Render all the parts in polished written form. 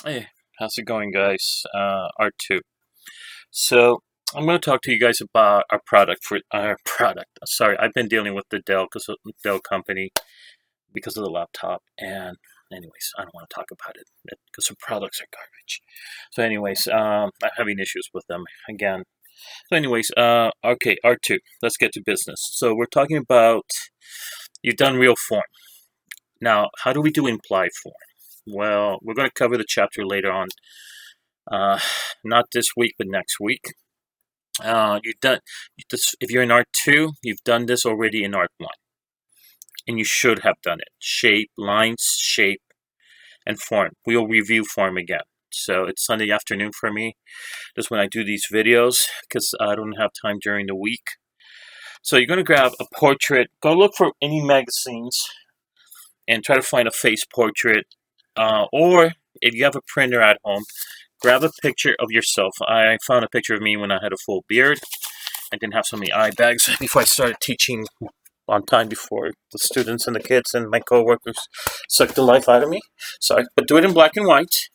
Hey, how's it going, guys? R2. So, I'm going to talk to you guys about our product for our product. Sorry, I've been dealing with the Dell because of Dell company because of the laptop. And anyways, I don't want to talk about it because the products are garbage. So, anyways, I'm having issues with them again. So, anyways, okay, R2. Let's get to business. So, we're talking about you've done real form. Now, how do we do implied form? Well, we're going to cover the chapter later on. Not this week, but next week. You've done this, if you're in Art 2, you've done this already in Art 1, and you should have done it. Shape, lines, shape, and form. We'll review form again. So it's Sunday afternoon for me. Just when I do these videos because I don't have time during the week. So you're going to grab a portrait. Go look for any magazines and try to find a face portrait. Or if you have a printer at home, grab a picture of yourself. I found a picture of me when I had a full beard. I didn't have so many eye bags before I started teaching on time before the students and the kids and my coworkers sucked the life out of me. Sorry, but do it in black and white.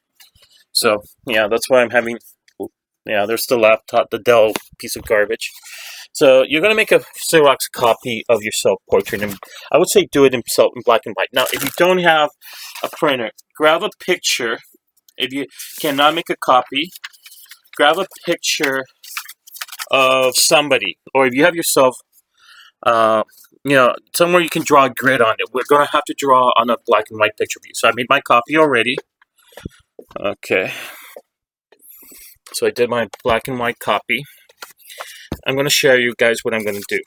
So, yeah, that's why I'm having, yeah, there's the laptop, the Dell piece of garbage. So you're going to make a Xerox copy of your self-portrait, and I would say do it in black and white. Now, if you don't have a printer, grab a picture. If you cannot make a copy, grab a picture of somebody, or if you have yourself, somewhere you can draw a grid on it. We're going to have to draw on a black and white picture of you. So I made my copy already. Okay. So I did my black and white copy. I'm going to share you guys what I'm going to do.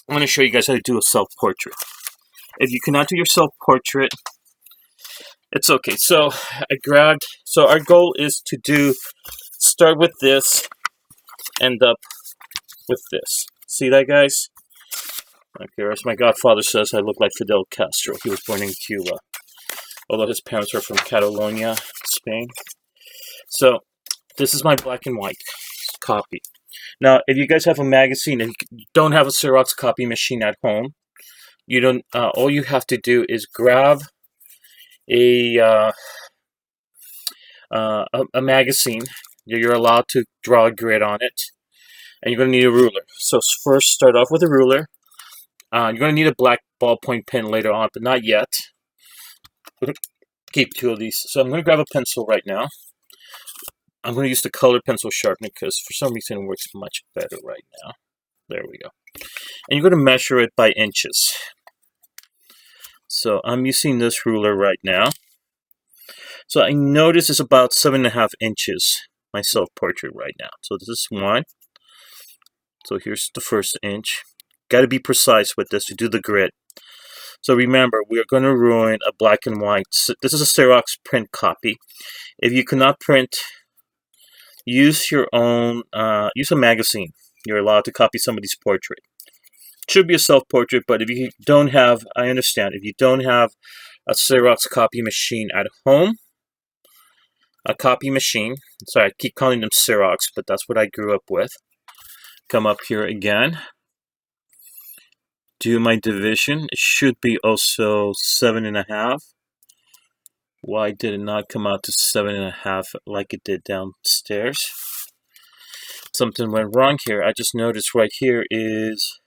I'm going to show you guys how to do a self-portrait. If you cannot do your self-portrait, it's okay. So our goal is to start with this, end up with this. See that, guys? Okay, as my godfather says, I look like Fidel Castro. He was born in Cuba, although his parents were from Catalonia, Spain. So this is my black and white copy. Now, if you guys have a magazine and you don't have a Xerox copy machine at home, you don't. All you have to do is grab a magazine. You're allowed to draw a grid on it, and you're going to need a ruler. So first, start off with a ruler. You're going to need a black ballpoint pen later on, but not yet. Keep two of these. So I'm going to grab a pencil right now. I'm going to use the colored pencil sharpener because for some reason it works much better right now. There we go. And you're going to measure it by inches. So I'm using this ruler right now. So I notice it's about 7.5 inches, my self-portrait right now. So this is one. So here's the first inch. Got to be precise with this to do the grid. So remember, we are going to ruin a black and white. This is a Xerox print copy. If you cannot print, use your own, use a magazine. You're allowed to copy somebody's portrait. It should be a self-portrait, but if you don't have, I understand, if you don't have a Xerox copy machine at home, a copy machine, sorry, I keep calling them Xerox, but that's what I grew up with. Come up here again. Do my division. It should be also 7.5. Why did it not come out to 7.5 like it did downstairs? Something went wrong here. I just noticed right here is...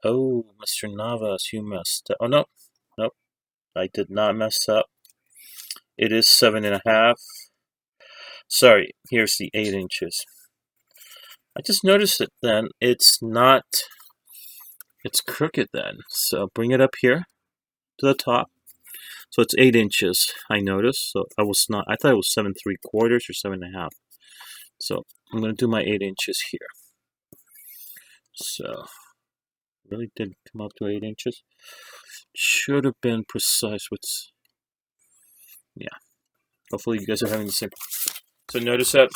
Oh, Mr. Navas, you messed up. Oh, no. Nope. I did not mess up. It is 7.5. Sorry, here's the 8 inches. I just noticed it then. It's not... It's crooked then. So bring it up here to the top. So it's 8 inches, I noticed. So I thought it was 7.75 or 7.5. So I'm going to do my 8 inches here. So really didn't come up to 8 inches. Should have been precise with, yeah. Hopefully you guys are having the same. So notice that.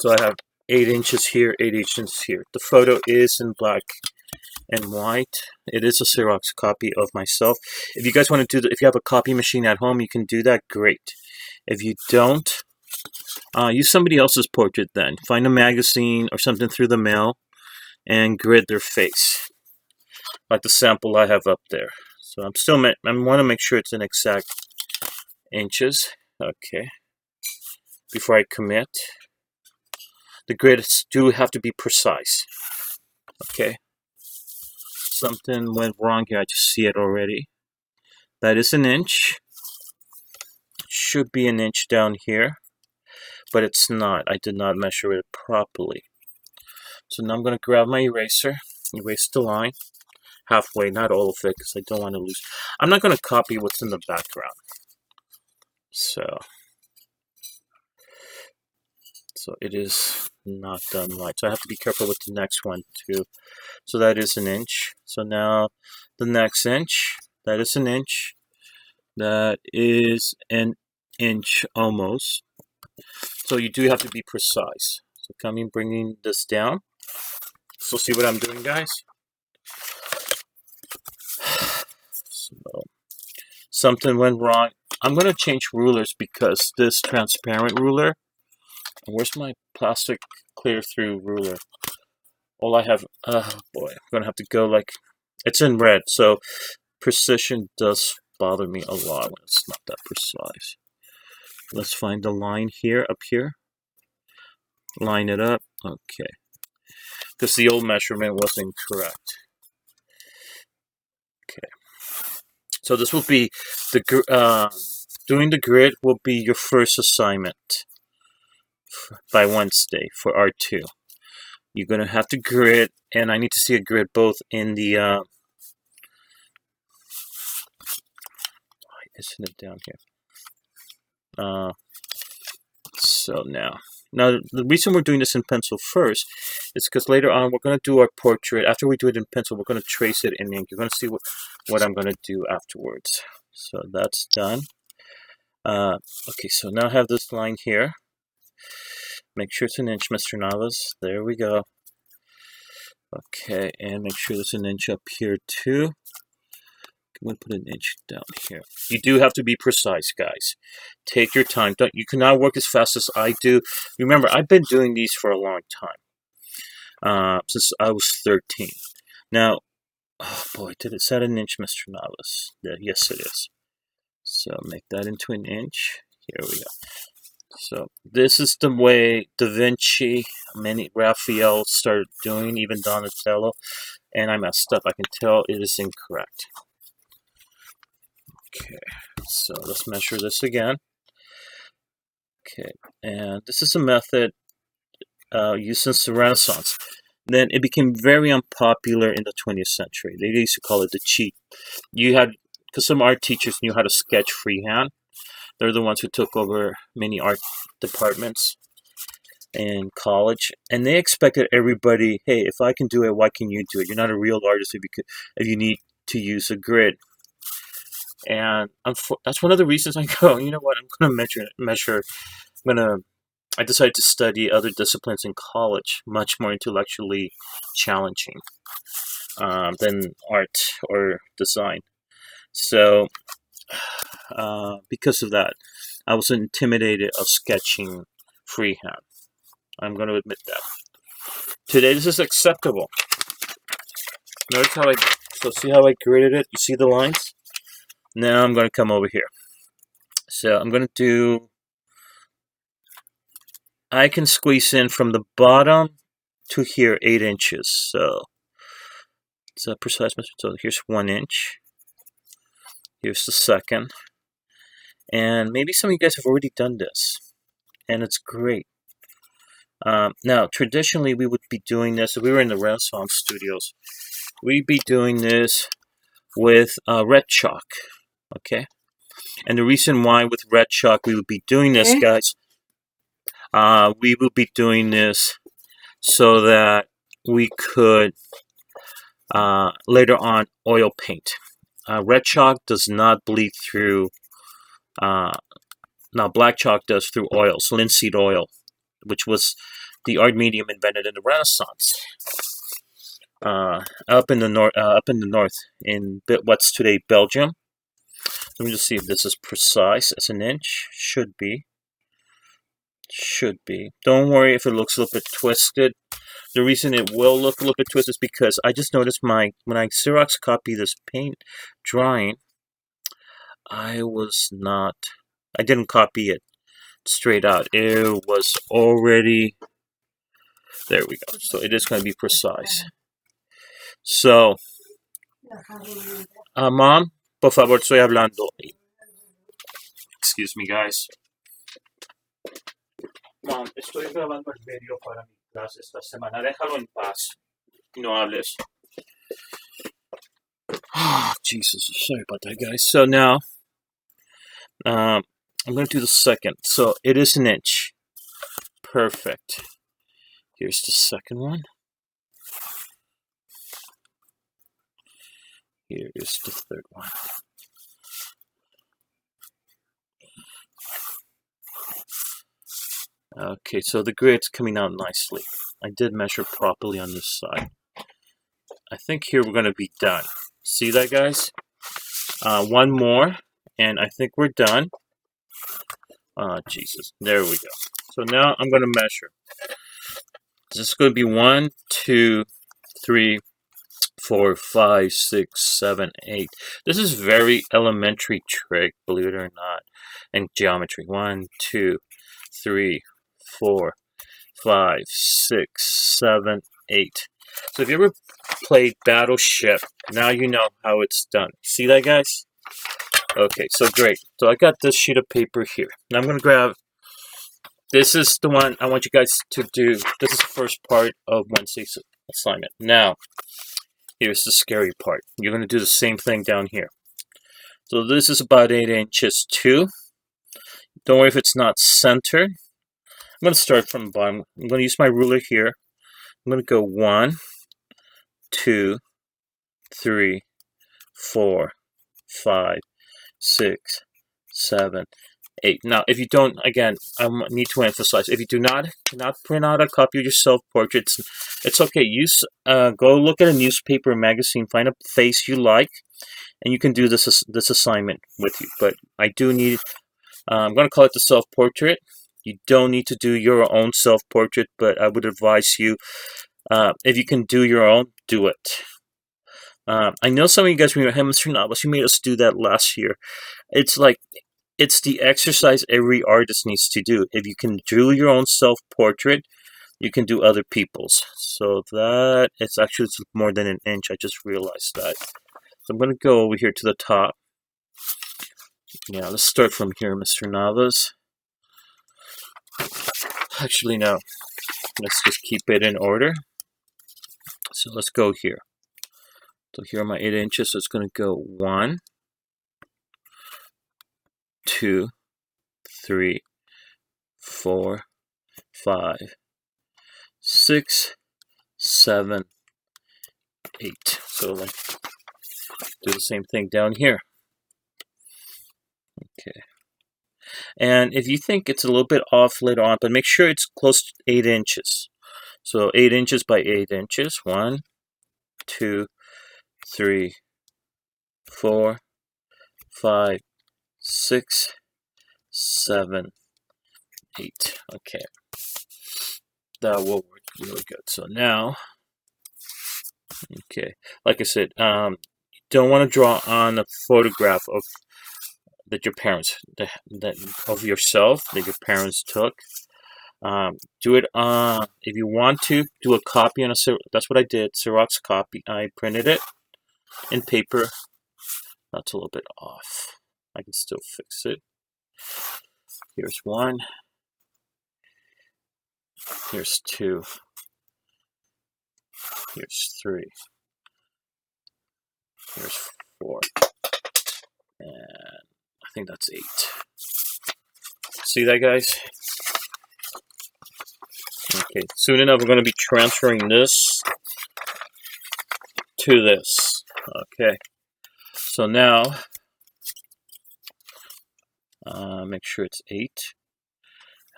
So I have 8 inches here, 8 inches here. The photo is in black and white. It is a Xerox copy of myself. If you guys want to do if you have a copy machine at home, you can do that, great. If you don't, use somebody else's portrait then. Find a magazine or something through the mail and grid their face. Like the sample I have up there. So I want to make sure it's in exact inches. Okay. Before I commit, the grids do have to be precise. Okay. Something went wrong here. I just see it already. That is an inch. It should be an inch down here, but it's not. I did not measure it properly. So now I'm going to grab my eraser, erase the line halfway, not all of it, because I don't want to lose. I'm not going to copy what's in the background. So it is not done right. So I have to be careful with the next one too. So that is an inch. So now the next inch, that is an inch. That is an inch almost. So you do have to be precise. So bringing this down. So see what I'm doing, guys? So something went wrong. I'm going to change rulers because this transparent ruler, where's my plastic clear through ruler? All I have, oh boy, I'm going to have to go like, it's in red, so precision does bother me a lot when it's not that precise. Let's find the line here, up here. Line it up, okay. Because the old measurement was incorrect. Okay. So this will be, doing the grid will be your first assignment by Wednesday for R2. You're going to have to grid, and I need to see a grid both in the, why isn't it down here? So now the reason we're doing this in pencil first is because later on we're going to do our portrait. After we do it in pencil, we're going to trace it in ink. You're going to see what I'm going to do afterwards. So that's done. Okay, so now I have this line here. Make sure it's an inch, Mr. Navas. There we go. Okay, and make sure there's an inch up here too. I'm going to put an inch down here. You do have to be precise, guys. Take your time. You cannot work as fast as I do. Remember, I've been doing these for a long time. Since I was 13. Now, oh boy, did it set an inch, Mr. Navas? Yeah, yes, it is. So make that into an inch. Here we go. So this is the way Da Vinci, Raphael started doing, even Donatello, and I messed up. I can tell it is incorrect. Okay, so let's measure this again. Okay, and this is a method used since the Renaissance. Then it became very unpopular in the 20th century. They used to call it the cheat. Because some art teachers knew how to sketch freehand. They're the ones who took over many art departments in college, and they expected everybody, hey, if I can do it, why can you do it? You're not a real artist if you need to use a grid. And that's one of the reasons I go, you know what, I'm going to measure. I decided to study other disciplines in college, much more intellectually challenging than art or design. So because of that, I was intimidated of sketching freehand. I'm going to admit that. Today, this is acceptable. Notice how see how I graded it? You see the lines? Now I'm going to come over here. So I'm going to do, I can squeeze in from the bottom to here 8 inches. So it's a precise measure. So here's 1 inch. Here's the second. And maybe some of you guys have already done this. And it's great. Now, traditionally, we would be doing this, if we were in the Renaissance studios, we'd be doing this with red chalk. Okay? And the reason why with red chalk we would be doing this, guys, we would be doing this so that we could later on oil paint. Red chalk does not bleed through. Now, black chalk does through oils, linseed oil, which was the art medium invented in the Renaissance. Up in the north, in what's today Belgium. Let me just see if this is precise. It's an inch. Should be. Don't worry if it looks a little bit twisted. The reason it will look a little bit twisted is because I just noticed when I Xerox copy this paint drawing, I was not I didn't copy it straight out. It was already, there we go. So it is going to be precise. So, Mom, por favor, estoy hablando. Excuse me, guys. Mom, estoy grabando el video para mi clase esta semana. Déjalo en paz. No hables. Oh, Jesus. Sorry about that, guys. So now, I'm going to do the second. So it is an inch. Perfect. Here's the second one. Here is the third one. Okay, so the grid's coming out nicely. I did measure properly on this side. I think here we're going to be done. See that, guys? One more, and I think we're done. Jesus. There we go. So now I'm going to measure. This is going to be 1, 2, 3, 4, 5, 6, 7, 8. This is very elementary trick, believe it or not, in geometry. 1, 2, 3, 4, 5, 6, 7, 8. So if you ever played Battleship, now you know how it's done. See that, guys? Okay, so great. So I got this sheet of paper here. Now I'm going to grab, this is the one I want you guys to do. This is the first part of Wednesday's assignment. Now, here's the scary part. You're going to do the same thing down here. So this is about 8 inches too. Don't worry if it's not centered. I'm going to start from the bottom. I'm going to use my ruler here. I'm going to go 1, 2, 3, 4, 5, 6, 7, 8. Now, if you don't, again, I need to emphasize, if you do not print out a copy of your self-portrait, it's okay. Use, go look at a newspaper or magazine, find a face you like, and you can do this assignment with you. But I do need, I'm going to call it the self-portrait. You don't need to do your own self-portrait, but I would advise you, if you can do your own, do it. I know some of you guys remember, hey, Mr. Navas, you made us do that last year. It's like, it's the exercise every artist needs to do. If you can do your own self-portrait, you can do other people's. So that, it's actually more than an inch. I just realized that. So I'm going to go over here to the top. Yeah, let's start from here, Mr. Navas. Actually, no. Let's just keep it in order. So let's go here. So here are my 8 inches. So it's going to go 1, 2, 3, 4, 5, 6, 7, 8. So let's do the same thing down here. Okay. And if you think it's a little bit off later on, but make sure it's close to 8 inches. So 8 inches by 8 inches. 1, 2, 3, 4, 5, 6, 7, 8. Okay. That will work really good. So now, okay, like I said, you don't want to draw on a photograph of that your parents, that of yourself that your parents took. Do it if you want to do a copy on a, that's what I did, Xerox copy. I printed it in paper. That's a little bit off. I can still fix it. Here's 1. Here's 2. Here's 3. Here's 4. And I think that's 8. See that, guys? Okay, soon enough we're going to be transferring this to this. Okay, so now make sure it's 8.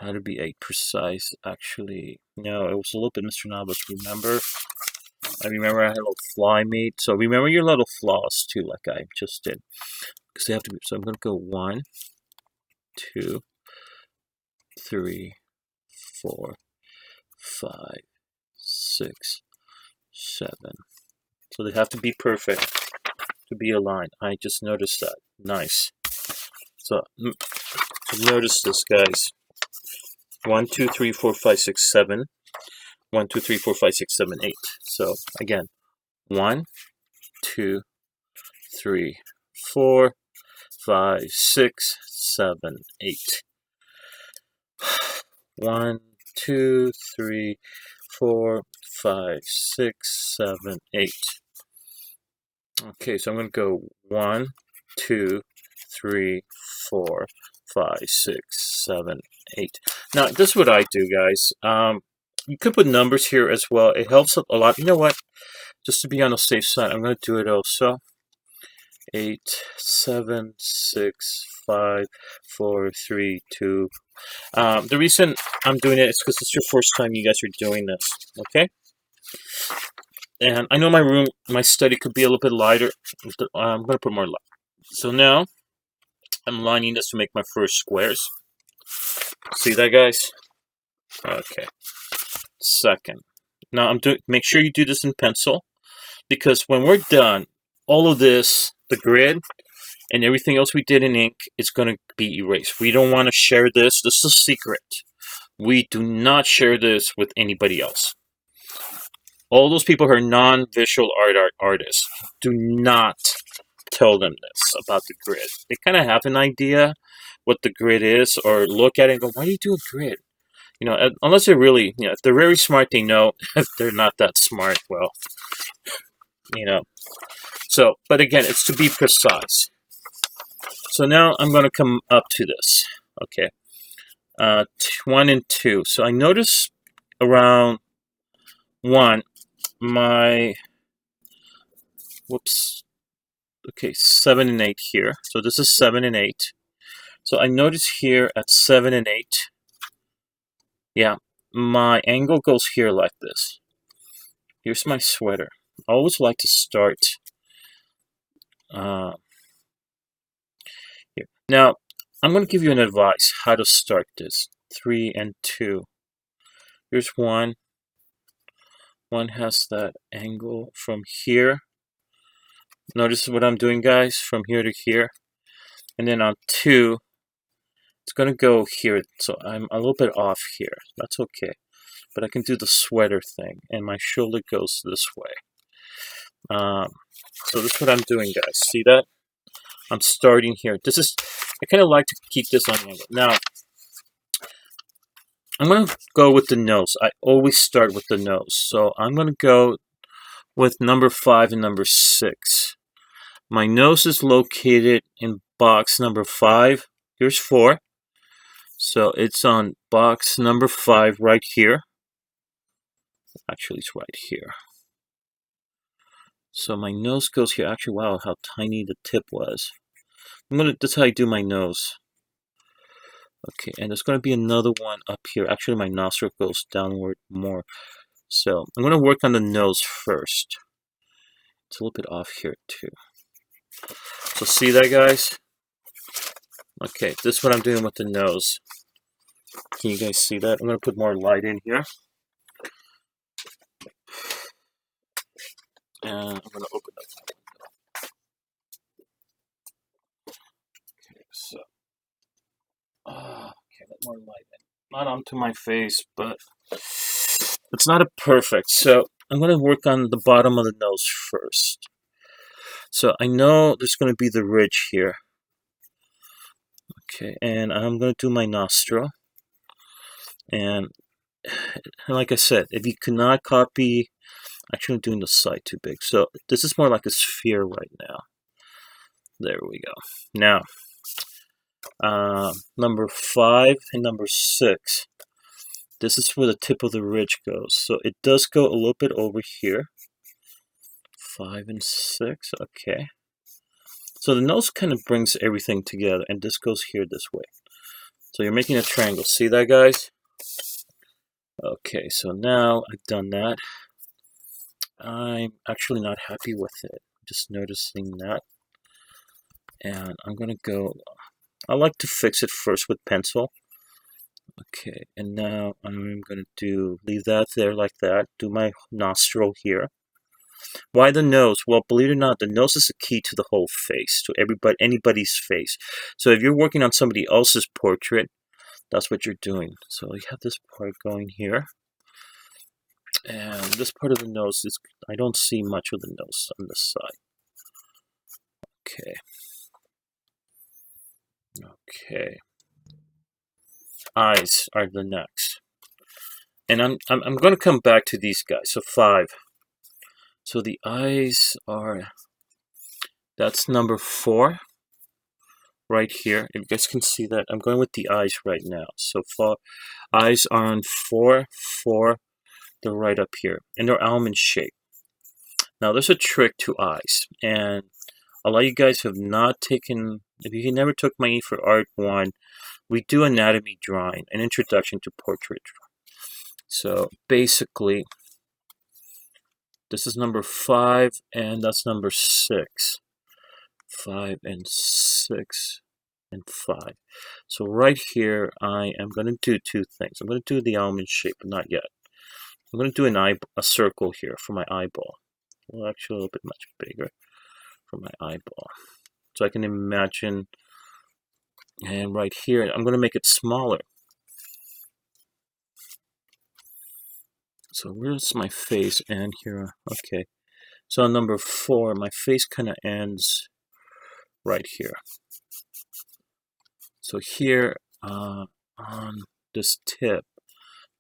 How to be 8 precise? Actually, no, it was a little bit Mr. Navas. Remember? I remember I had a little fly made. So remember your little flaws too, like I just did. Because they have to be. So I'm going to go 1, 2, 3, 4, 5, 6, 7. So they have to be perfect to be aligned. I just noticed that. Nice. So Notice this, guys. 1, 2, 3, 4, 5, 6, 7. 1, 2, 3, 4, 5, 6, 7, 8. So again, 1, 2, 3, 4, 5, 6, 7, 8. 1, 2, 3, 4, 5, 6, 7, 8. Okay, so I'm going to go 1, 2, 3, 4, 5, 6, 7, 8. Now, this is what I do, guys. You could put numbers here as well. It helps a lot. You know what? Just to be on the safe side, I'm going to do it also. 8, 7, 6, 5, 4, 3, 2. The reason I'm doing it is because it's your first time you guys are doing this. Okay? And I know my study could be a little bit lighter. I'm going to put more light. So now, I'm lining this to make my first squares. See that, guys? Okay. Second. Now, make sure you do this in pencil, because when we're done, all of this, the grid, and everything else we did in ink is going to be erased. We don't want to share this. This is a secret. We do not share this with anybody else. All those people who are non-visual artists, do not tell them this about the grid. They kind of have an idea what the grid is, or look at it and go, why do you do a grid? You know, unless they're really, you know, if they're very smart, they know. If they're not that smart, well, you know. So, but again, it's to be precise. So now I'm going to come up to this. Okay. 1 and 2. So I notice around 1, okay, 7 and 8 here. So this is 7 and 8. So I notice here at 7 and 8, yeah, my angle goes here like this. Here's my sweater. I always like to start here. Now, I'm going to give you an advice how to start this. 3 and 2. Here's 1. 1 has that angle from here. Notice what I'm doing, guys, from here to here. And then on 2, it's going to go here. So I'm a little bit off here. That's okay. But I can do the sweater thing. And my shoulder goes this way. So this is what I'm doing, guys. See that? I'm starting here. I kind of like to keep this on angle. Now, I'm going to go with the nose. I always start with the nose. So I'm going to go with number 5 and number 6. My nose is located in box number 5. Here's 4. So it's on box number 5 right here. Actually, it's right here. So my nose goes here. Actually, wow, how tiny the tip was. That's how I do my nose. Okay, and there's going to be another one up here. Actually, my nostril goes downward more. So I'm going to work on the nose first. It's a little bit off here too. So see that, guys? Okay, this is what I'm doing with the nose. Can you guys see that? I'm going to put more light in here. And I'm going to open up. Okay, so. Okay, let more light in. Not onto my face, but it's not a perfect. So I'm going to work on the bottom of the nose first. So I know there's going to be the ridge here. Okay, and I'm going to do my nostril. And like I said, if you cannot copy, actually I'm doing the side too big. So this is more like a sphere right now. There we go. Now, number 5 and number 6. This is where the tip of the ridge goes. So it does go a little bit over here. 5 and 6, okay. So the nose kind of brings everything together, and this goes here this way. So you're making a triangle. See that, guys? Okay, so now I've done that. I'm actually not happy with it. Just noticing that. And I'm going to go, I like to fix it first with pencil. Okay, and now I'm going to leave that there like that. Do my nostril here. Why the nose? Well, believe it or not, the nose is the key to the whole face, to anybody's face. So if you're working on somebody else's portrait, that's what you're doing. So you have this part going here. And this part of the nose is, I don't see much of the nose on this side. Okay. Okay. Eyes are the next. And I'm going to come back to these guys. So 5. So the eyes are, that's number 4 right here. If you guys can see that, I'm going with the eyes right now. So far, eyes are on 4, 4. They're right up here, and they're almond shaped. Now there's a trick to eyes, and a lot of you guys have not taken, if you never took my E for Art 1, we do anatomy drawing, an introduction to portrait drawing. So basically, this is number 5, and that's number 6. 5 and 6 and 5. So right here, I am going to do 2 things. I'm going to do the almond shape, but not yet. I'm going to do a circle here for my eyeball. Well, actually a little bit much bigger for my eyeball. So I can imagine, and right here, I'm going to make it smaller. So where's my face? And here, okay. So on number 4, my face kind of ends right here. So here, on this tip,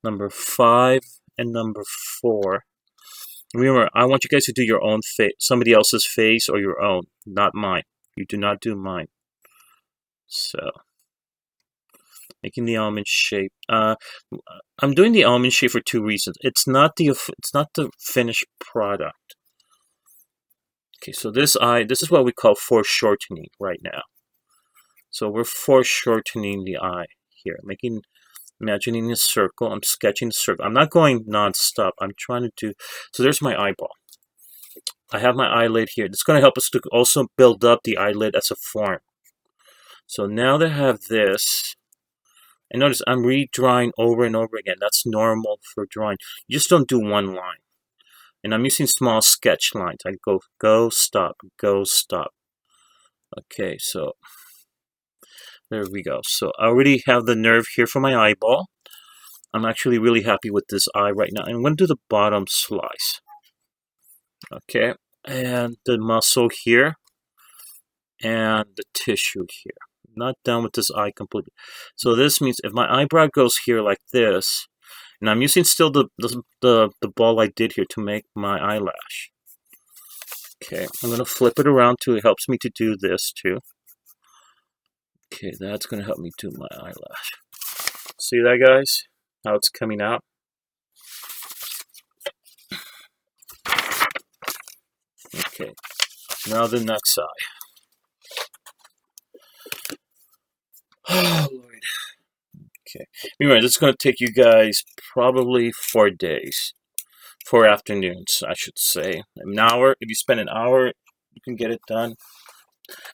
number 5 and number 4. Remember, I want you guys to do your own face, somebody else's face or your own, not mine. You do not do mine. So, making the almond shape. I'm doing the almond shape for 2 reasons. It's not the finished product. Okay, so this is what we call foreshortening right now. So we're foreshortening the eye here, imagining a circle. I'm sketching the circle. I'm not going non-stop. I'm trying to do, so there's my eyeball. I have my eyelid here. It's going to help us to also build up the eyelid as a form. So now that I have this, and notice I'm redrawing over and over again. That's normal for drawing. You just don't do one line. And I'm using small sketch lines. I go, stop, go, stop. Okay, so there we go. So I already have the nerve here for my eyeball. I'm actually really happy with this eye right now. I'm going to do the bottom slice. Okay, and the muscle here, and the tissue here. Not done with this eye completely. So this means if my eyebrow goes here like this, and I'm using still the ball I did here to make my eyelash. Okay, I'm going to flip it around too. It helps me to do this too. Okay, that's going to help me do my eyelash. See that, guys? How it's coming out? Okay, now the next eye. Oh, Lord. Okay. Anyway, this is going to take you guys probably 4 days. 4 afternoons, I should say. An hour. If you spend an hour, you can get it done.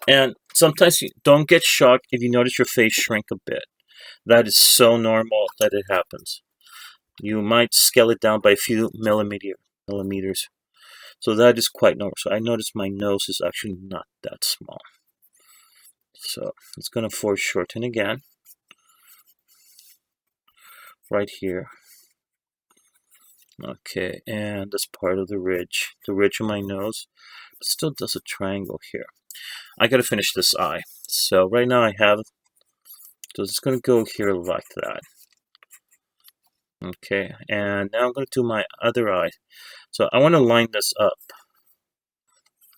And sometimes you don't get shocked if you notice your face shrink a bit. That is so normal that it happens. You might scale it down by a few millimeters. So that is quite normal. So I notice my nose is actually not that small. So it's going to foreshorten again. Right here. Okay, and this part of the ridge of my nose, it still does a triangle here. I gotta finish this eye. So right now I have, so it's gonna go here like that. Okay, and now I'm gonna do my other eye. So I want to line this up.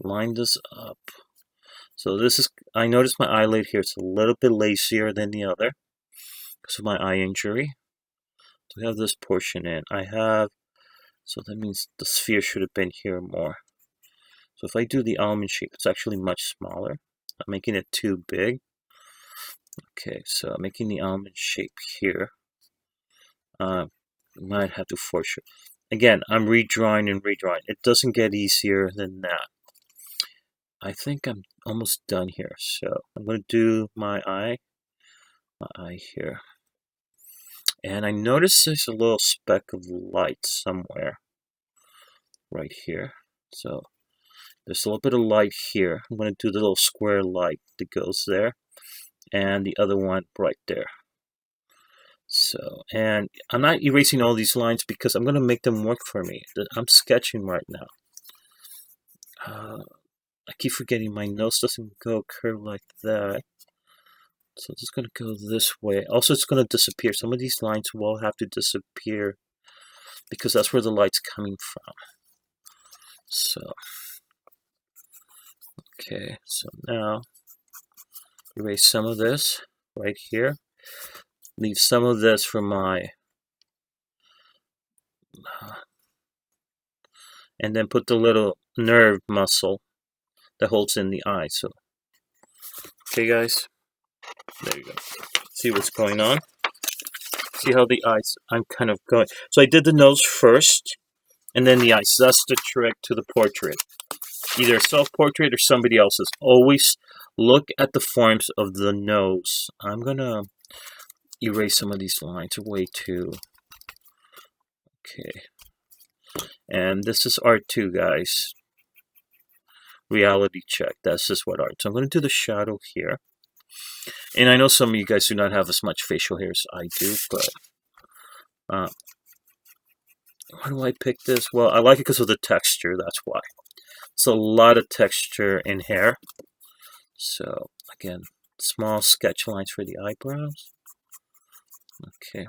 Line this up. So this is, I notice my eyelid here, it's a little bit lacier than the other because of my eye injury. So we have this portion in. So that means the sphere should have been here more. So if I do the almond shape, it's actually much smaller. I'm making it too big. Okay, so I'm making the almond shape here. Might have to force it. Again, I'm redrawing and redrawing. It doesn't get easier than that. I think I'm almost done here. So I'm going to do my eye here. And I notice there's a little speck of light somewhere right here. So there's a little bit of light here. I'm going to do the little square light that goes there, and the other one right there. So, and I'm not erasing all these lines because I'm going to make them work for me. I'm sketching right now. I keep forgetting my nose doesn't go curved like that. So it's just going to go this way. Also, it's going to disappear. Some of these lines will have to disappear because that's where the light's coming from. So, okay, so now erase some of this right here. Leave some of this for my, and then put the little nerve muscle that holds in the eye. So, okay guys, there you go. See what's going on? See how the eyes, I'm kind of going. So I did the nose first, and then the eyes. So that's the trick to the portrait. Either a self-portrait or somebody else's. Always look at the forms of the nose. I'm going to erase some of these lines away too. Okay. And this is art too, guys. Reality check. That's just what art. So I'm going to do the shadow here. And I know some of you guys do not have as much facial hair as I do, but why do I pick this? Well, I like it because of the texture, that's why. It's a lot of texture in hair. So, again, small sketch lines for the eyebrows. Okay.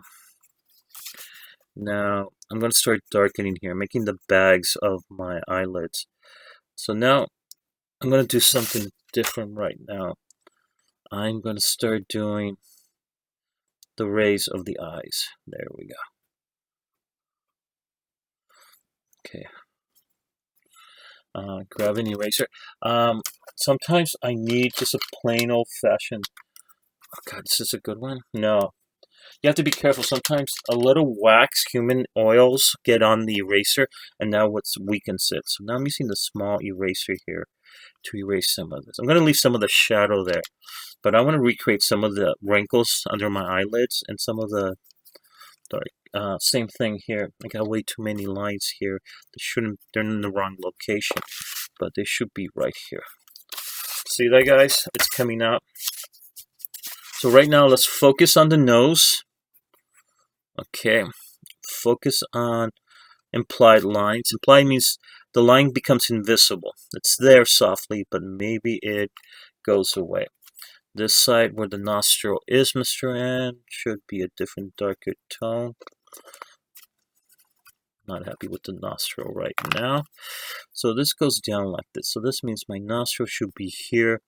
Now, I'm going to start darkening here, making the bags of my eyelids. So now, I'm going to do something different right now. I'm going to start doing the rays of the eyes. There we go. Okay. Grab an eraser. Sometimes I need just a plain old-fashioned... Oh God, this is a good one? No. You have to be careful. Sometimes a little wax, human oils, get on the eraser, and now what weakens it. So now I'm using the small eraser here to erase some of this. I'm going to leave some of the shadow there, but I want to recreate some of the wrinkles under my eyelids and some of the dark. Same thing here. I got way too many lines here. They're in the wrong location, but they should be right here. See that, guys? It's coming out. So right now, let's focus on the nose. Okay. Focus on implied lines. Implied means the line becomes invisible. It's there softly, but maybe it goes away. This side where the nostril is, Mr. N, should be a different, darker tone. Not happy with the nostril right now. So this goes down like this. So this means my nostril should be here,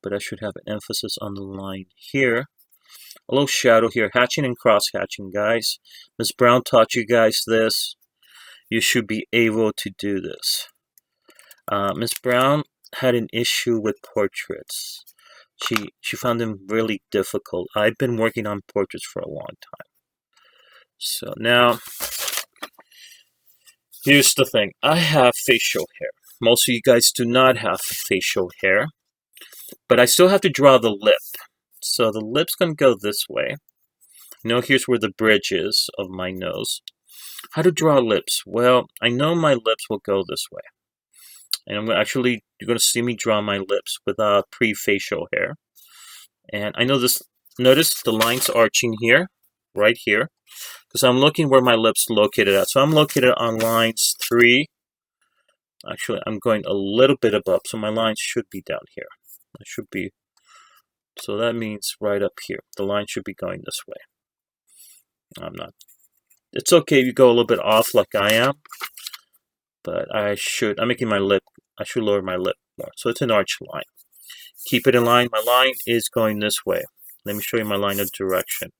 but I should have an emphasis on the line here. A little shadow here, hatching and cross-hatching, guys. Ms. Brown taught you guys this. You should be able to do this. Ms. Brown had an issue with portraits. She found them really difficult. I've been working on portraits for a long time. So now, here's the thing. I have facial hair. Most of you guys do not have facial hair. But I still have to draw the lip. So the lip's going to go this way. Here's where the bridge is of my nose. How to draw lips? Well, I know my lips will go this way. And you're going to see me draw my lips without pre-facial hair. And I know this, notice the lines arching here, right here. Because I'm looking where my lips located at. So I'm located on lines 3. Actually, I'm going a little bit above. So my lines should be down here. It should be, so that means right up here. The line should be going this way. I'm not. It's okay if you go a little bit off like I am. But I'm making my lip, I should lower my lip more. So it's an arch line. Keep it in line. My line is going this way. Let me show you my line of direction.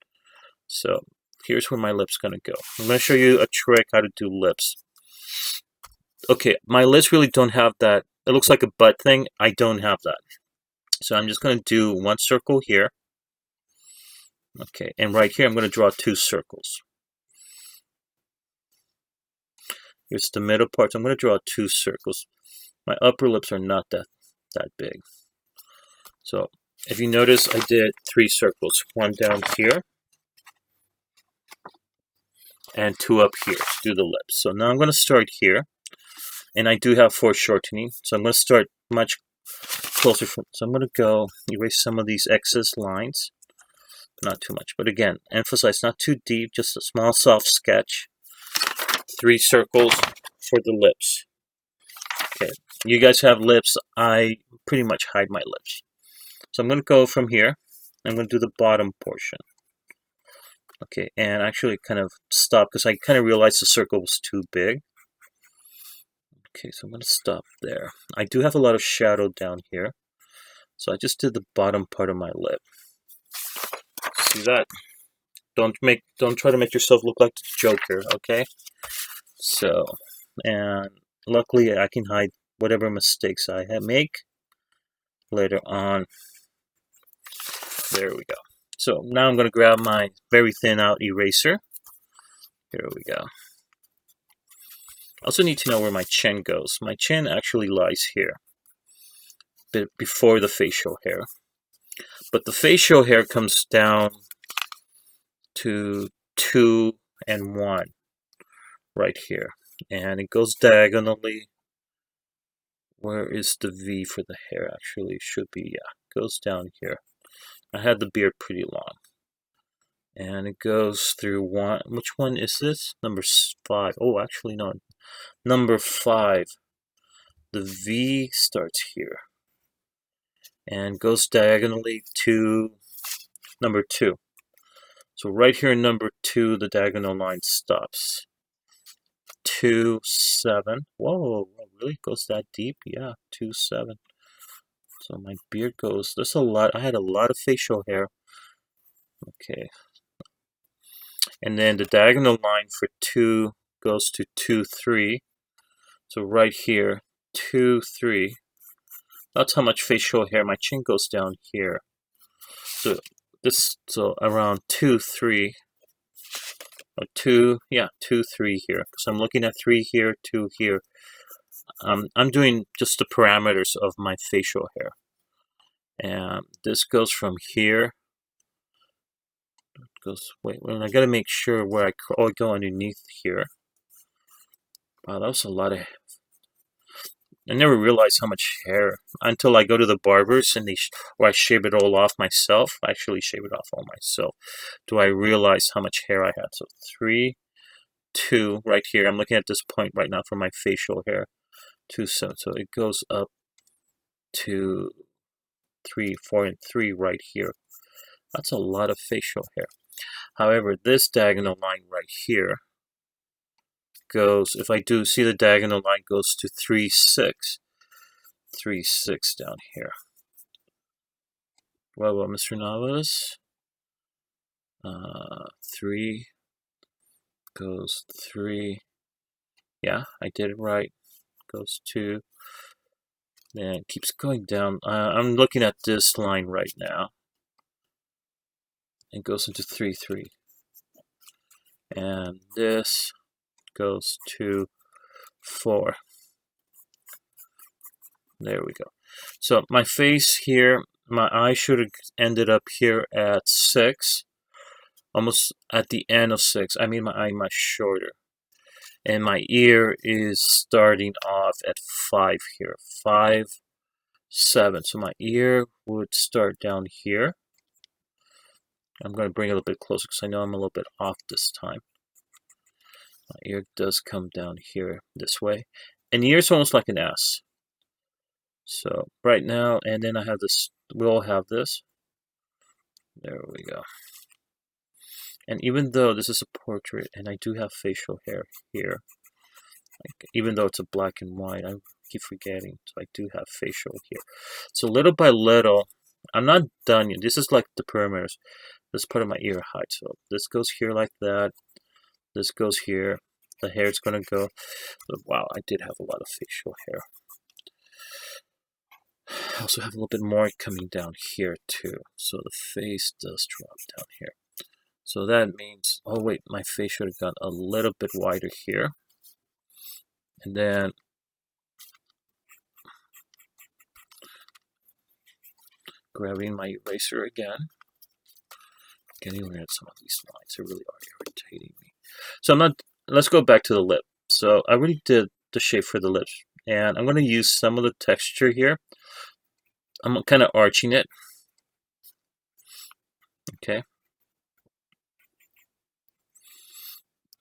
So here's where my lip's going to go. I'm going to show you a trick how to do lips. Okay, my lips really don't have that. It looks like a butt thing. I don't have that. So I'm just going to do one circle here. Okay, and right here I'm going to draw 2 circles. Here's the middle part. So I'm going to draw 2 circles. My upper lips are not that big. So if you notice, I did 3 circles. 1 down here. And 2 up here to do the lips. So now I'm going to start here. And I do have foreshortening, so I'm going to start much closer. So I'm going to go erase some of these excess lines. Not too much, but again, emphasize not too deep, just a small soft sketch. 3 circles for the lips. Okay, you guys have lips. I pretty much hide my lips. So I'm going to go from here. I'm going to do the bottom portion. Okay, and actually kind of stop because I kind of realized the circle was too big. Okay, so I'm going to stop there. I do have a lot of shadow down here. So I just did the bottom part of my lip. See that? Don't try to make yourself look like the Joker, okay? So, and luckily I can hide whatever mistakes I make later on. There we go. So now I'm going to grab my very thin out eraser. Here we go. I also need to know where my chin goes. My chin actually lies here, before the facial hair. But the facial hair comes down to 2 and 1 right here. And it goes diagonally. Where is the V for the hair? Actually, it should be, yeah, it goes down here. I had the beard pretty long. And it goes through 1. Which one is this? Number 5. Oh, actually, no. Number 5. The V starts here. And goes diagonally to number 2. So right here in number 2, the diagonal line stops. 2, 7. Whoa, really? Goes that deep? Yeah, 2, 7. So my beard goes, there's a lot, I had a lot of facial hair. Okay. And then the diagonal line for 2 goes to 2, 3. So right here, 2, 3. That's how much facial hair. My chin goes down here. So around 2, 3. Or 2, yeah, 2, 3 here. Because I'm looking at 3 here, 2 here. I'm doing just the parameters of my facial hair. And this goes from here. Wait, I gotta make sure where I go underneath here. Wow, that was a lot of. I never realized how much hair until I go to the barbers and or I shave it all off myself. I actually shave it off all myself. Do I realize how much hair I had? So 3, 2 right here. I'm looking at this point right now for my facial hair. 2, 7. So it goes up to 3, 4, and 3 right here. That's a lot of facial hair. However, this diagonal line right here goes, if I do see the diagonal line goes to 3, 6. 3, 6 down here. What about Mr. Navas? 3 goes 3. Yeah, I did it right. Goes 2. Then it keeps going down. I'm looking at this line right now. It goes into 3, 3. And this goes to 4. There we go. So my face here, my eye should have ended up here at 6. Almost at the end of 6. I mean my eye much shorter. And my ear is starting off at 5 here. 5, 7. So my ear would start down here. I'm going to bring it a little bit closer because I know I'm a little bit off this time. My ear does come down here this way. And the ear's almost like an S. So right now, and then I have this, we all have this. There we go. And even though this is a portrait, and I do have facial hair here, even though it's a black and white, I keep forgetting, so I do have facial here. So little by little, I'm not done yet. This is like the perimeters. This part of my ear height. So this goes here like that. This goes here. The hair is going to go. But wow, I did have a lot of facial hair. I also have a little bit more coming down here too. So the face does drop down here. So that means, oh wait, my face should have got a little bit wider here. And then grabbing my eraser again. Getting rid of some of these lines. They really are irritating me. So let's go back to the lip. So I already did the shape for the lips. And I'm going to use some of the texture here. I'm kind of arching it. Okay.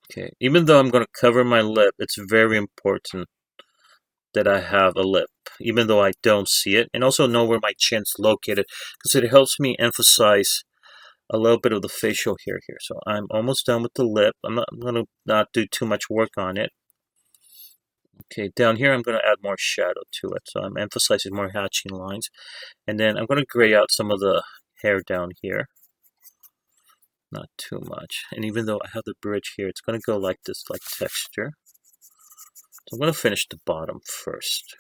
Okay. Even though I'm going to cover my lip, it's very important that I have a lip, even though I don't see it, and also know where my chin's located, because it helps me emphasize a little bit of the facial hair here. So I'm almost done with the lip. I'm going to not do too much work on it. Okay, down here I'm going to add more shadow to it. So I'm emphasizing more hatching lines. And then I'm going to gray out some of the hair down here. Not too much. And even though I have the bridge here, it's going to go like this, like texture. So I'm going to finish the bottom first.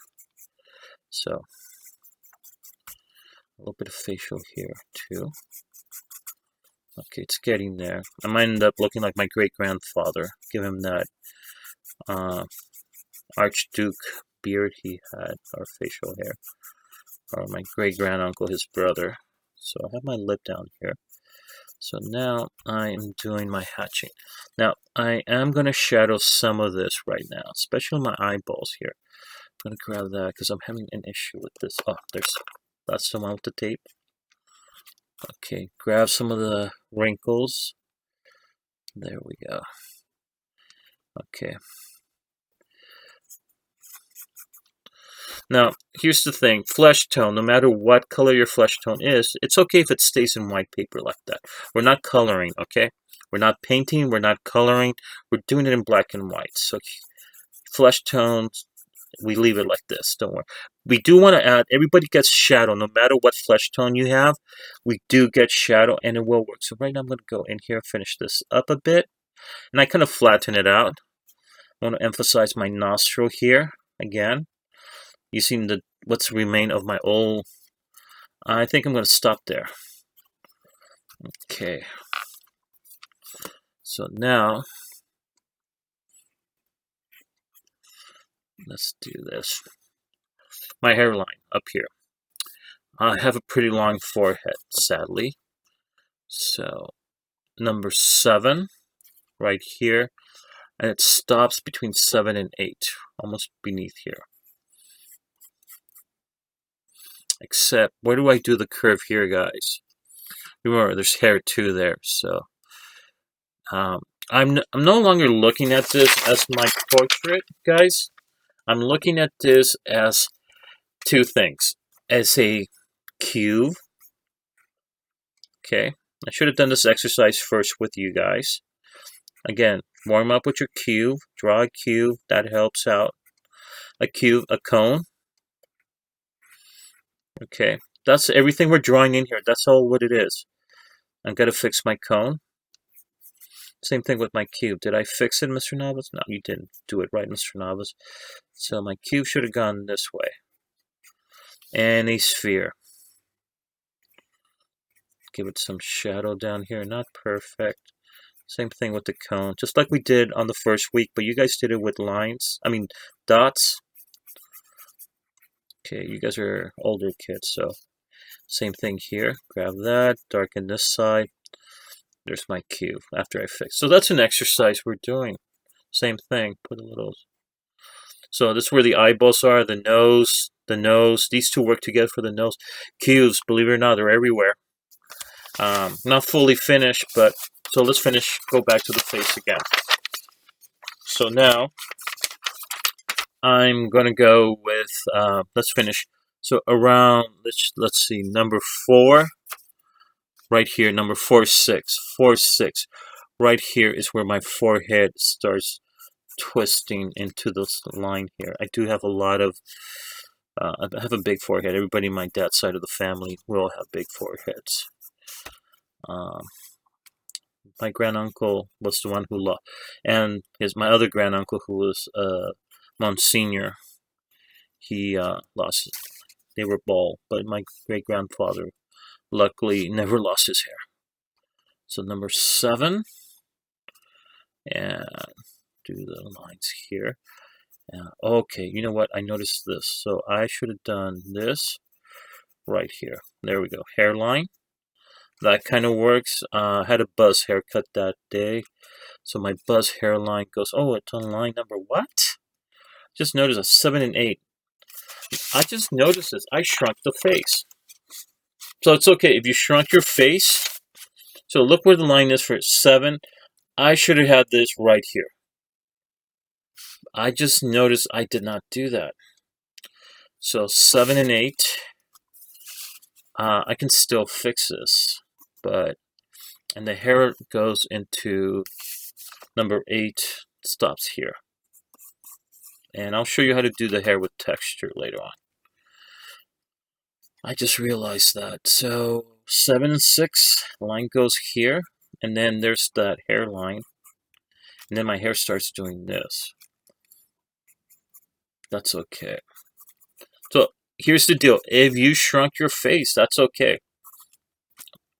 So a little bit of facial hair too. Okay, it's getting there. I might end up looking like my great-grandfather. Give him that Archduke beard he had, or facial hair. Or my great-granduncle, his brother. So I have my lip down here. So now I'm doing my hatching. Now, I am going to shadow some of this right now, especially my eyeballs here. I'm going to grab that because I'm having an issue with this. Oh, that's the one with the tape. Okay, grab some of the wrinkles. There we go. Okay. Now, here's the thing. Flesh tone, no matter what color your flesh tone is, it's okay if it stays in white paper like that. We're not coloring, okay? We're not painting, we're not coloring. We're doing it in black and white. So, flesh tones, we leave it like this. Don't worry. We do want to add, everybody gets shadow. No matter what flesh tone you have, we do get shadow, and it will work. So right now I'm going to go in here, finish this up a bit. And I kind of flatten it out. I want to emphasize my nostril here again. Using what's remained of my old. I think I'm going to stop there. Okay. So now, let's do this. My hairline up here. I have a pretty long forehead, sadly. So, number 7, right here. And it stops between 7 and 8, almost beneath here. Except, where do I do the curve here, guys? Remember, there's hair too there, so I'm no longer looking at this as my portrait, guys. I'm looking at this as two things. As a cube. Okay, I should have done this exercise first with you guys. Again, warm up with your cube. Draw a cube. That helps out. A cube, a cone. Okay, that's everything we're drawing in here. That's all what it is. I've got to fix my cone. Same thing with my cube. Did I fix it, Mr. Navas? No, you didn't do it right, Mr. Navas. So my cube should have gone this way. And a sphere. Give it some shadow down here. Not perfect. Same thing with the cone. Just like we did on the first week, but you guys did it with lines. I mean, dots. Okay, you guys are older kids, so same thing here. Grab that, darken this side. There's my cube after I fix. So that's an exercise we're doing. Same thing. Put a little. So this is where the eyeballs are, the nose. These two work together for the nose. Cubes, believe it or not, they're everywhere. Not fully finished, but so let's finish. Go back to the face again. So now I'm going to go with, let's finish. So around, let's see, number 4, right here, number 4, 6, 4, 6. Right here is where my forehead starts twisting into this line here. I do have a lot of, I have a big forehead. Everybody in my dad's side of the family will have big foreheads. My granduncle was the one who lost, and my other granduncle who was Monsignor, he lost. They were bald, but my great grandfather, luckily, never lost his hair. So number 7, and do the lines here. Okay, you know what? I noticed this, so I should have done this right here. There we go. Hairline. That kind of works. I had a buzz haircut that day, so my buzz hairline goes. Oh, it's on line number what? Just notice a 7 and 8. I just noticed this. I shrunk the face. So it's okay if you shrunk your face. So look where the line is for 7. I should have had this right here. I just noticed I did not do that. So 7 and 8. I can still fix this, but and the hair goes into number 8, stops here. And I'll show you how to do the hair with texture later on. I just realized that. So 7 and 6, line goes here, and then there's that hairline, and then my hair starts doing this. That's okay. So here's the deal. If you shrunk your face, that's okay.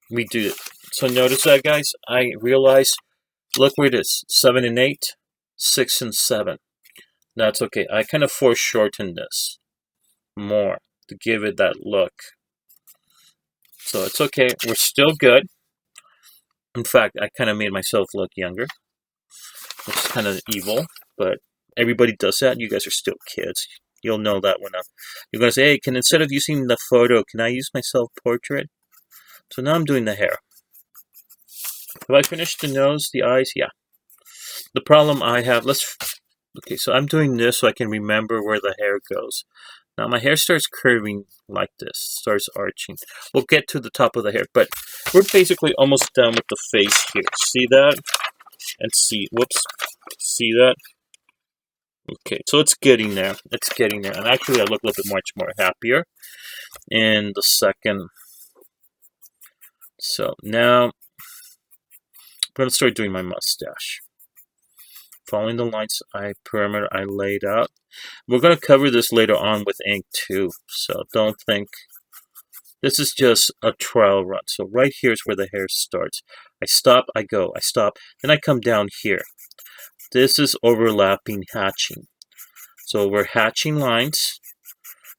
We do it. So notice that, guys. I realized, look where it is. 7 and 8, 6 and 7. That's okay. I kind of foreshortened this more to give it that look. So it's okay. We're still good. In fact, I kind of made myself look younger, which is kind of evil, but everybody does that. You guys are still kids. You'll know that when you're going to say, hey, instead of using the photo, can I use my self-portrait? So now I'm doing the hair. Have I finished the nose, the eyes? Yeah. The problem I have, okay, so I'm doing this so I can remember where the hair goes. Now my hair starts curving like this, starts arching. We'll get to the top of the hair, but we're basically almost done with the face here. See that? And see, whoops, see that? Okay, so it's getting there. It's getting there. And actually I look a little bit much more happier in the second. So now I'm going to start doing my mustache. Following the lines perimeter I laid out. We're going to cover this later on with ink too, so don't think this is just a trial run. So right here is where the hair starts. I stop, I go, I stop, then I come down here. This is overlapping hatching. So we're hatching lines.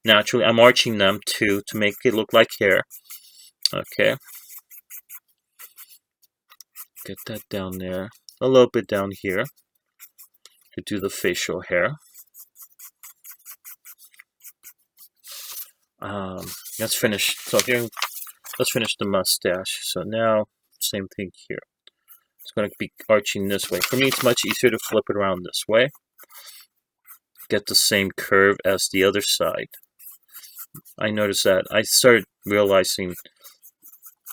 Naturally, I'm arching them too to make it look like hair. Okay. Get that down there. A little bit down here to do the facial hair. Let's finish. So here, let's finish the mustache. So now, same thing here. It's going to be arching this way. For me, it's much easier to flip it around this way. Get the same curve as the other side. I noticed that. I started realizing.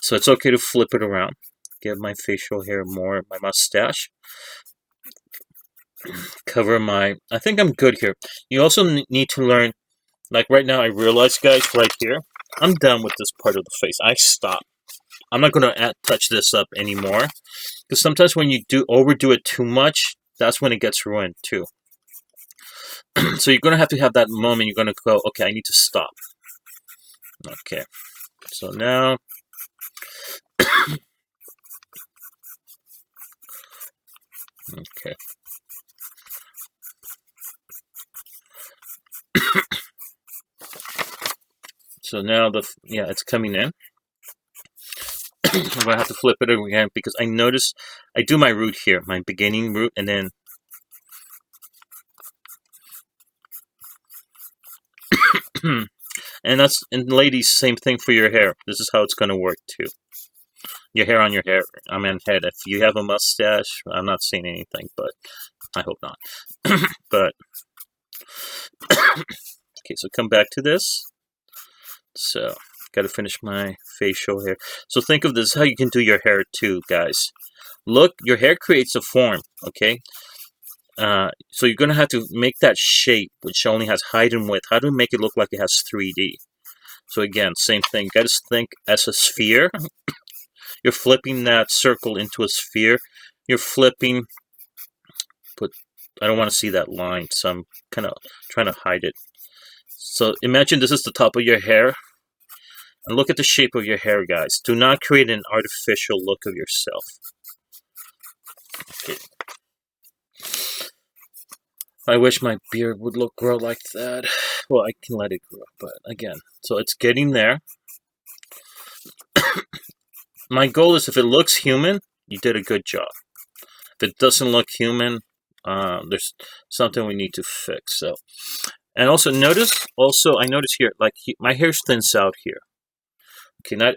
So it's okay to flip it around. Get my facial hair more, my mustache. Cover my. I think I'm good here. You also need to learn. Like right now, I realize, guys, right here, I'm done with this part of the face. I stop. I'm not going to touch this up anymore. Because sometimes when you overdo it too much, that's when it gets ruined too. So you're going to have that moment. You're going to go, okay, I need to stop. Okay. So now. Okay. So now it's coming in. I'm going to have to flip it again because I noticed I do my root here, my beginning root, and then and ladies, same thing for your hair. This is how it's going to work too. Your hair on your hair. I mean head. If you have a mustache, I'm not saying anything, but I hope not. But okay, so come back to this. So got to finish my facial hair. So think of this, how you can do your hair too, guys. Look, your hair creates a form, okay? So you're going to have to make that shape, which only has height and width. How do we make it look like it has 3D? So again, same thing. You got to think as a sphere. You're flipping that circle into a sphere. You're flipping, I don't want to see that line, so I'm kind of trying to hide it. So imagine this is the top of your hair. And look at the shape of your hair, guys. Do not create an artificial look of yourself. Okay. I wish my beard would grow like that. Well, I can let it grow, but again. So it's getting there. My goal is if it looks human, you did a good job. If it doesn't look human, there's something we need to fix. So, and also notice, I notice here, like my hair thins out here. Okay, not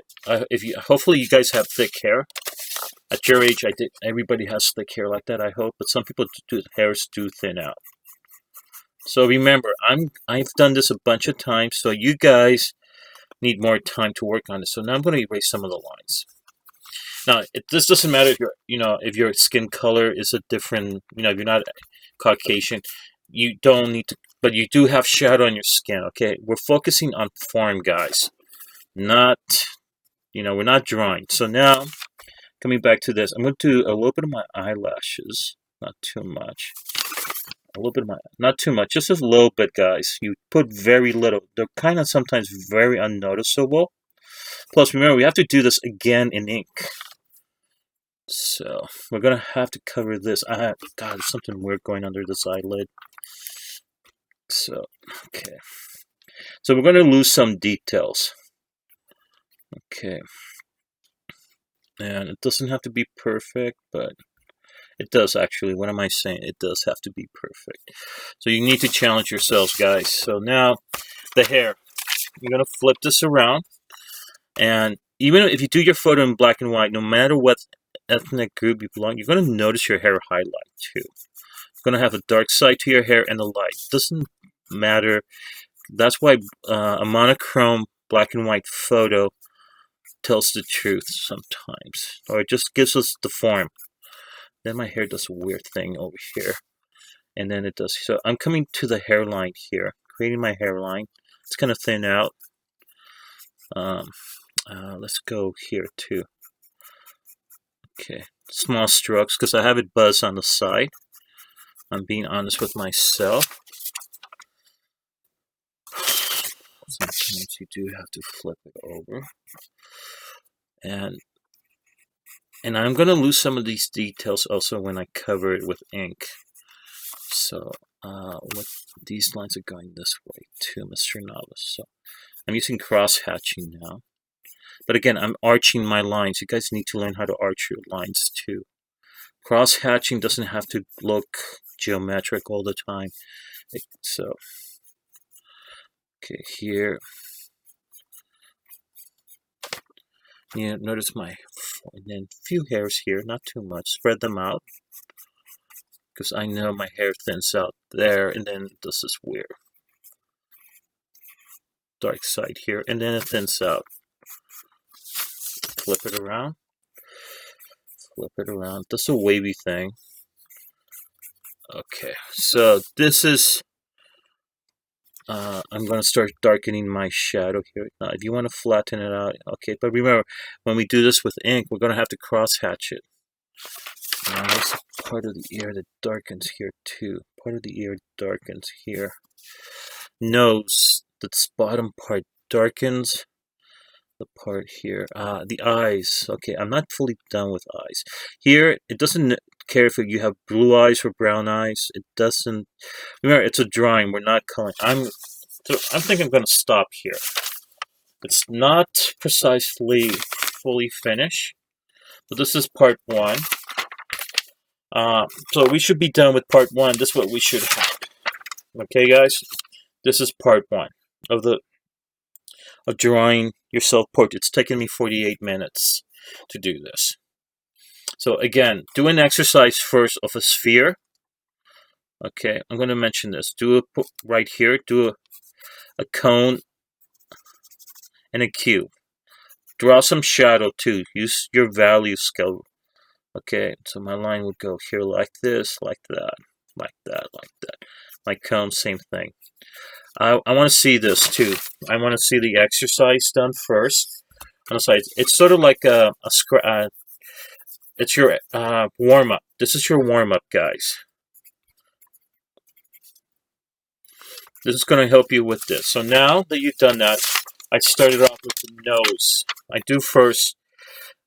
if you. Hopefully, you guys have thick hair. At your age, everybody has thick hair like that. I hope, but some people hairs do thin out. So remember, I've done this a bunch of times. So you guys need more time to work on it. So now I'm going to erase some of the lines. Now, this doesn't matter if if your skin color is a different, if you're not Caucasian, you don't need to, but you do have shadow on your skin, okay? We're focusing on form, guys, not, we're not drawing. So now, coming back to this, I'm going to do a little bit of my eyelashes, not too much. A little bit of not too much, just a little bit, guys. You put very little. They're kind of sometimes very unnoticeable. Plus, remember, we have to do this again in ink. So, we're going to have to cover this. God, there's something weird going under this eyelid. So, okay. So, we're going to lose some details. Okay. And it doesn't have to be perfect, but it does actually. What am I saying? It does have to be perfect. So, you need to challenge yourselves, guys. So, now, the hair. You're going to flip this around. And even if you do your photo in black and white, no matter what ethnic group you belong, you're going to notice your hair highlight too. You're going to have a dark side to your hair and the light. It doesn't matter. That's why a monochrome black and white photo tells the truth sometimes. Or it just gives us the form. Then my hair does a weird thing over here. And then it does. So I'm coming to the hairline here. Creating my hairline. It's going to thin out. Let's go here too. Okay, small strokes because I have it buzz on the side. I'm being honest with myself. Sometimes you do have to flip it over. And I'm going to lose some of these details also when I cover it with ink. So these lines are going this way too, Mr. Navas. So I'm using cross-hatching now. But again, I'm arching my lines. You guys need to learn how to arch your lines too. Cross-hatching doesn't have to look geometric all the time. So, okay, here. Notice and then a few hairs here, not too much. Spread them out. Because I know my hair thins out there, and then this is weird. Dark side here, and then it thins out. Flip it around. Flip it around. That's a wavy thing. Okay, so this is... I'm going to start darkening my shadow here. Now, if you want to flatten it out, okay. But remember, when we do this with ink, we're going to have to cross-hatch it. Now, there's part of the ear that darkens here too. Part of the ear darkens here. Nose, this bottom part darkens. The part here, the eyes. Okay, I'm not fully done with eyes. Here, it doesn't care if you have blue eyes or brown eyes. It doesn't. Remember, it's a drawing. We're not coloring. I think I'm going to stop here. It's not precisely fully finished, but this is part 1. So we should be done with part 1. This is what we should have. Okay, guys, this is part 1 of drawing your self-portrait. It's taken me 48 minutes to do this. So again, do an exercise first of a sphere. Okay, I'm going to mention this. Do right here, do a cone and a cube. Draw some shadow too. Use your value scale. Okay, so my line would go here like this, like that, like that, like that. My cone, same thing. I want to see this too. I want to see the exercise done first on the sides. It's sort of like it's your warm-up. This is your warm-up, guys. This is going to help you with this. So now that you've done that, I started off with the nose. I do first,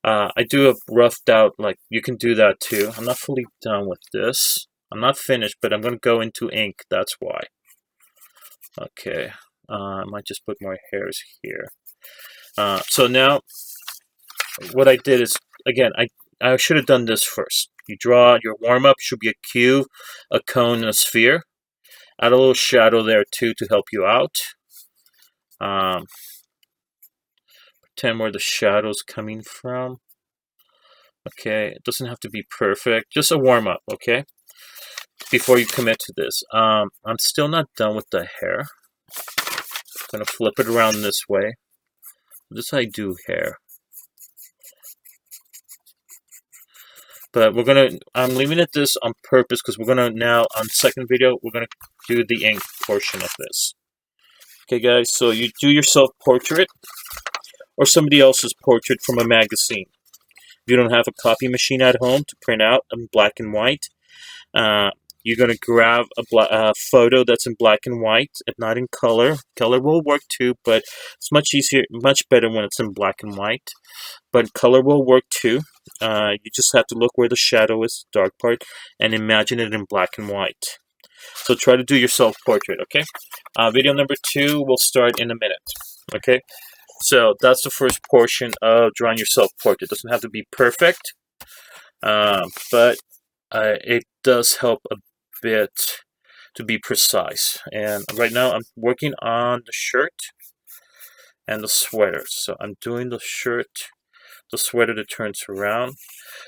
I do a roughed out, like you can do that too. I'm not fully done with this. I'm not finished, but I'm going to go into ink. That's why. Okay, I might just put more hairs here. So now, what I did is, again, I should have done this first. You draw your warm-up, should be a cube, a cone, and a sphere. Add a little shadow there too to help you out. Pretend where the shadow's coming from. Okay, it doesn't have to be perfect, just a warm-up, okay? Before you commit to this. I'm still not done with the hair. I'm gonna flip it around this way. This is how I do hair. But I'm leaving it this on purpose because we're gonna now, on second video, we're gonna do the ink portion of this. Okay guys, so you do your self-portrait or somebody else's portrait from a magazine. If you don't have a copy machine at home to print out in black and white, you're going to grab a photo that's in black and white, if not in color. Color will work too, but it's much easier, much better when it's in black and white. But color will work too. You just have to look where the shadow is, the dark part, and imagine it in black and white. So try to do your self-portrait, okay? Video number 2 will start in a minute, okay? So that's the first portion of drawing your self-portrait. It doesn't have to be perfect, but it does help a bit to be precise. And right now I'm working on the shirt and the sweater. So I'm doing the shirt, the sweater that turns around.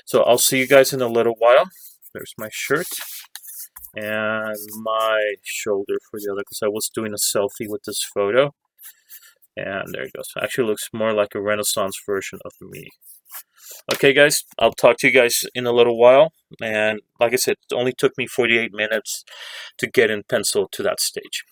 So I'll see you guys in a little while. There's my shirt and my shoulder for the other, because I was doing a selfie with this photo. And there it goes. Actually looks more like a Renaissance version of me. Okay guys, I'll talk to you guys in a little while. And like I said, it only took me 48 minutes to get in pencil to that stage.